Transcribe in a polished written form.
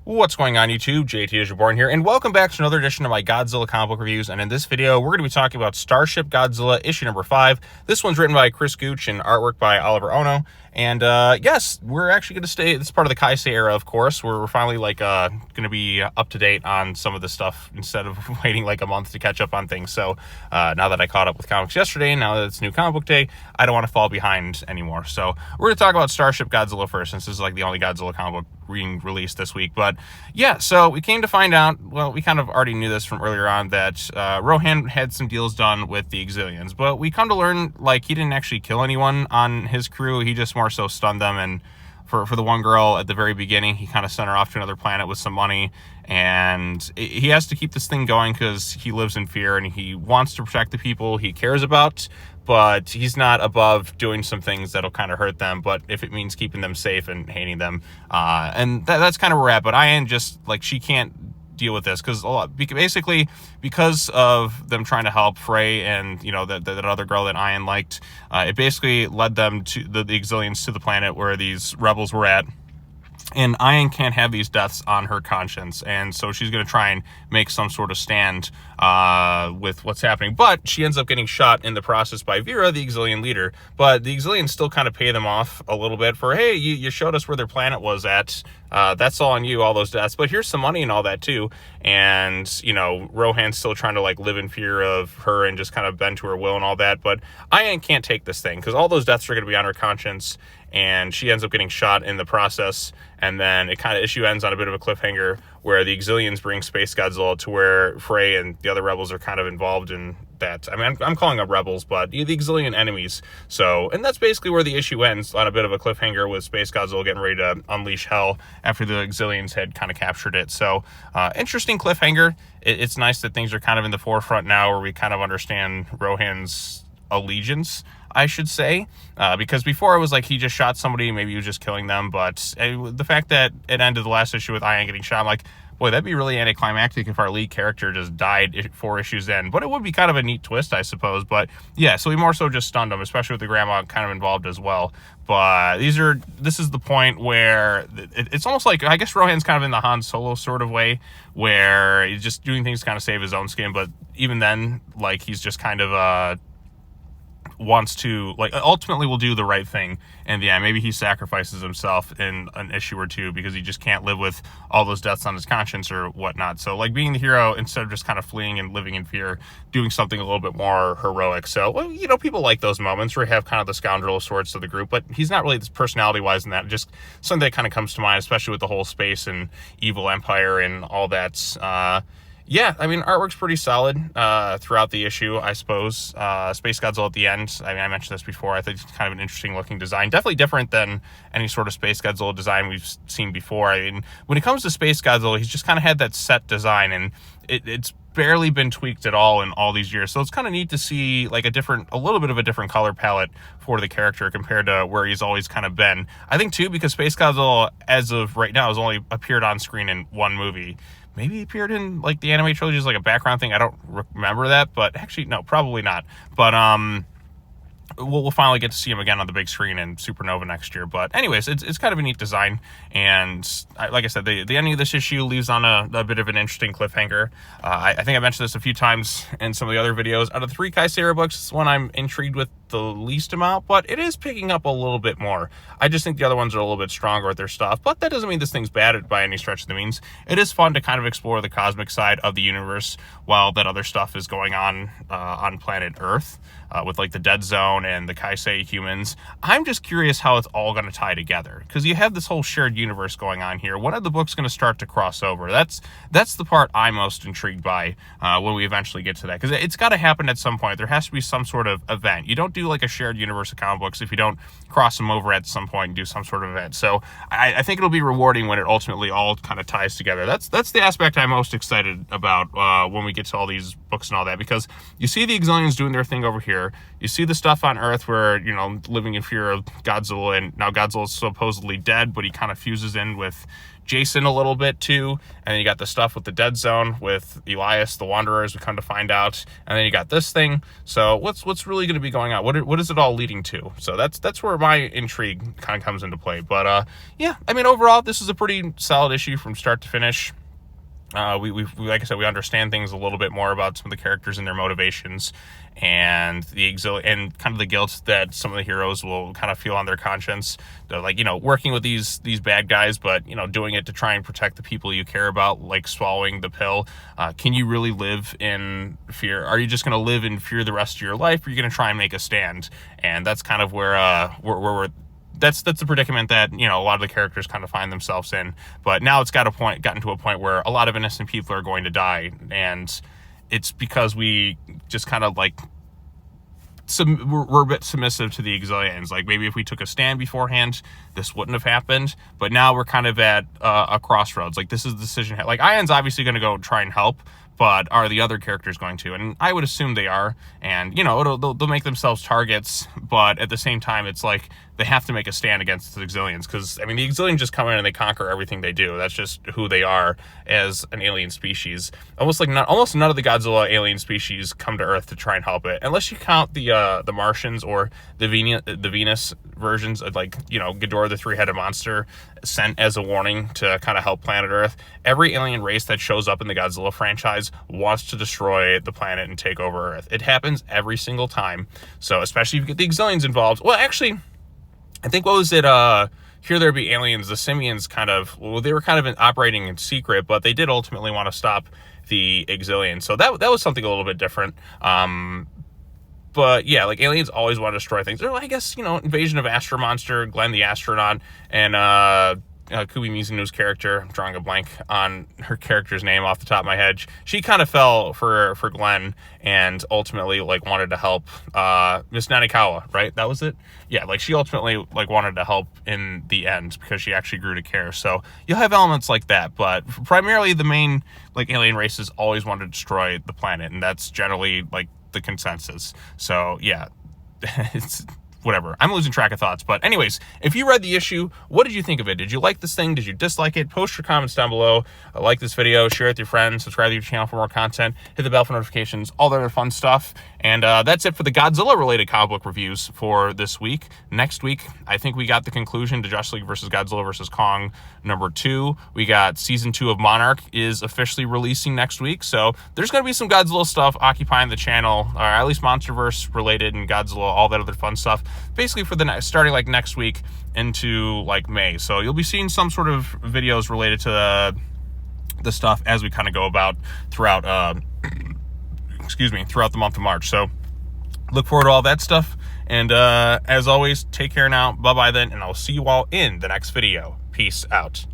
What's going on, YouTube? JT is reborn here, and welcome back to another edition of my Godzilla comic book reviews. And in this video, we're going to be talking about Starship Godzilla issue number 5. This one's written by Chris Gooch and artwork by Oliver Ono. And yes, we're actually going to stay. This is part of the Kai-Sei Era, of course. We're finally going to be up to date on some of this stuff instead of waiting like a month to catch up on things. So now that I caught up with comics yesterday, now that it's new comic book day, I don't want to fall behind anymore. So we're going to talk about Starship Godzilla first, since this is like the only Godzilla comic book being released this week. But yeah, so we came to find out, well, we kind of already knew this from earlier on, that Rohan had some deals done with the Xiliens, but we come to learn, like, he didn't actually kill anyone on his crew. He just more so stunned them, and for the one girl at the very beginning, he kind of sent her off to another planet with some money, and he has to keep this thing going because he lives in fear, and he wants to protect the people he cares about, but he's not above doing some things that'll kind of hurt them, but if it means keeping them safe and hating them, and that's kind of where we're at. But Ayan just, like, she can't deal with this because basically because of them trying to help Frey and, you know, that other girl that Ayan liked, it basically led them to the Xiliens to the planet where these rebels were at. And Ayan can't have these deaths on her conscience, and so she's going to try and make some sort of stand with what's happening. But she ends up getting shot in the process by Vera, the Xilien leader. But the Xiliens still kind of pay them off a little bit for, hey, you showed us where their planet was at. That's all on you, all those deaths. But here's some money and all that too. And, you know, Rohan's still trying to, like, live in fear of her and just kind of bend to her will and all that. But Ayan can't take this thing because all those deaths are going to be on her conscience, and she ends up getting shot in the process. And then it kind of issue ends on a bit of a cliffhanger where the Xiliens bring SpaceGodzilla to where Frey and the other rebels are kind of involved in that. I mean, I'm calling them rebels, but the Xilien enemies. So, and that's basically where the issue ends, on a bit of a cliffhanger with SpaceGodzilla getting ready to unleash hell after the Xiliens had kind of captured it. So, interesting cliffhanger. It's nice that things are kind of in the forefront now where we kind of understand Rohan's allegiance, I should say, because before it was like he just shot somebody, maybe he was just killing them. But the fact that it ended the last issue with Ayan getting shot, I'm like, boy, that'd be really anticlimactic if our lead character just died 4 issues in. But it would be kind of a neat twist, I suppose. But yeah, so he more so just stunned him, especially with the grandma kind of involved as well. But this is the point where it's almost like, I guess Rohan's kind of in the Han Solo sort of way, where he's just doing things to kind of save his own skin. But even then, like, he's just kind of wants to, like, ultimately will do the right thing in the end. Maybe he sacrifices himself in an issue or two because he just can't live with all those deaths on his conscience or whatnot. So, like, being the hero instead of just kind of fleeing and living in fear, doing something a little bit more heroic. So, well, you know, people like those moments where you have kind of the scoundrel of sorts of the group, but he's not really this personality wise in that. Just something that kind of comes to mind, especially with the whole space and evil empire and all that. Yeah, I mean, artwork's pretty solid throughout the issue, I suppose. SpaceGodzilla at the end, I mean, I mentioned this before, I think it's kind of an interesting looking design. Definitely different than any sort of SpaceGodzilla design we've seen before. I mean, when it comes to SpaceGodzilla, he's just kind of had that set design, and it's barely been tweaked at all in all these years. So it's kind of neat to see, like, a little bit of a different color palette for the character compared to where he's always kind of been. I think, too, because SpaceGodzilla, as of right now, has only appeared on screen in one movie. Maybe he appeared in, like, the anime trilogy as, like, a background thing. I don't remember that, but actually, no, probably not. But, we'll finally get to see him again on the big screen in Supernova next year. But anyways, it's kind of a neat design. And like I said, the ending of this issue leaves on a bit of an interesting cliffhanger. I think I mentioned this a few times in some of the other videos. Out of the 3 Kai-Sei Era books, it's one I'm intrigued with the least amount, but it is picking up a little bit more. I just think the other ones are a little bit stronger with their stuff, but that doesn't mean this thing's bad by any stretch of the means. It is fun to kind of explore the cosmic side of the universe while that other stuff is going on planet Earth, with, like, the Dead Zone and the Kai-Sei humans. I'm just curious how it's all going to tie together, because you have this whole shared universe going on here. When are the books going to start to cross over? That's the part I'm most intrigued by when we eventually get to that, because it's got to happen at some point. There has to be some sort of event. You don't do, like, a shared universe of comic books if you don't cross them over at some point and do some sort of event. So I think it'll be rewarding when it ultimately all kind of ties together. That's the aspect I'm most excited about when we get to all these books and all that, because you see the Xiliens doing their thing over here. You see the stuff on Earth where, you know, living in fear of Godzilla, and now Godzilla's supposedly dead, but he kind of fuses in with Jason a little bit too, and then you got the stuff with the Dead Zone with Elias, the Wanderer, we come to find out, and then you got this thing. So what's really going to be going on? What is it all leading to? So that's where my intrigue kind of comes into play. But yeah, I mean, overall, this is a pretty solid issue from start to finish. We like I said, we understand things a little bit more about some of the characters and their motivations, and the and kind of the guilt that some of the heroes will kind of feel on their conscience. They're like, working with these bad guys, but doing it to try and protect the people you care about, like swallowing the pill. Can you really live in fear? Are you just going to live in fear the rest of your life, or are you going to try and make a stand? And that's kind of where we're. That's the predicament that a lot of the characters kind of find themselves in. But now it's gotten to a point where a lot of innocent people are going to die, and it's because we just kind of like we're a bit submissive to the Xiliens. Like, maybe if we took a stand beforehand, this wouldn't have happened. But now we're kind of at a crossroads. Like, this is the decision. Like, Ayan's obviously going to go try and help, but are the other characters going to? And I would assume they are. And they'll make themselves targets, but at the same time, it's like they have to make a stand against the Xiliens, because I mean, the Xiliens just come in and they conquer everything they do. That's just who they are as an alien species. Almost none of the Godzilla alien species come to Earth to try and help it, unless you count the Martians or the Venus versions of, like, Ghidorah, the three-headed monster, sent as a warning to kind of help planet Earth. Every alien race that shows up in the Godzilla franchise wants to destroy the planet and take over Earth. It happens every single time. So especially if you get the Xiliens involved. Well, actually, I think, what was it? Here There Be Aliens, the Simians they were kind of operating in secret, but they did ultimately want to stop the Xiliens. So that was something a little bit different. But yeah, like, aliens always want to destroy things. Or I guess, Invasion of Astro Monster, Glenn the Astronaut, and Kubi Mizuno's character, I'm drawing a blank on her character's name off the top of my head. She kind of fell for Glenn, and ultimately, like, wanted to help Miss Nanikawa, right? That was it? Yeah, like, she ultimately, like, wanted to help in the end because she actually grew to care. So you'll have elements like that, but primarily the main, like, alien races always want to destroy the planet, and that's generally, like, the consensus. So yeah, it's whatever. I'm losing track of thoughts. But anyways, if you read the issue, what did you think of it? Did you like this thing? Did you dislike it? Post your comments down below. Like this video, share it with your friends, subscribe to your channel for more content, hit the bell for notifications, all that other fun stuff. And that's it for the Godzilla related comic book reviews for this week. Next week, I think we got the conclusion to Justice League vs. Godzilla vs. Kong #2. We got season 2 of Monarch is officially releasing next week. So there's going to be some Godzilla stuff occupying the channel, or at least MonsterVerse related and Godzilla, all that other fun stuff, basically for the starting like next week into like May. So you'll be seeing some sort of videos related to the stuff as we kind of go about throughout throughout the month of March. So look forward to all that stuff, and as always, take care now. Bye bye then, and I'll see you all in the next video. Peace out.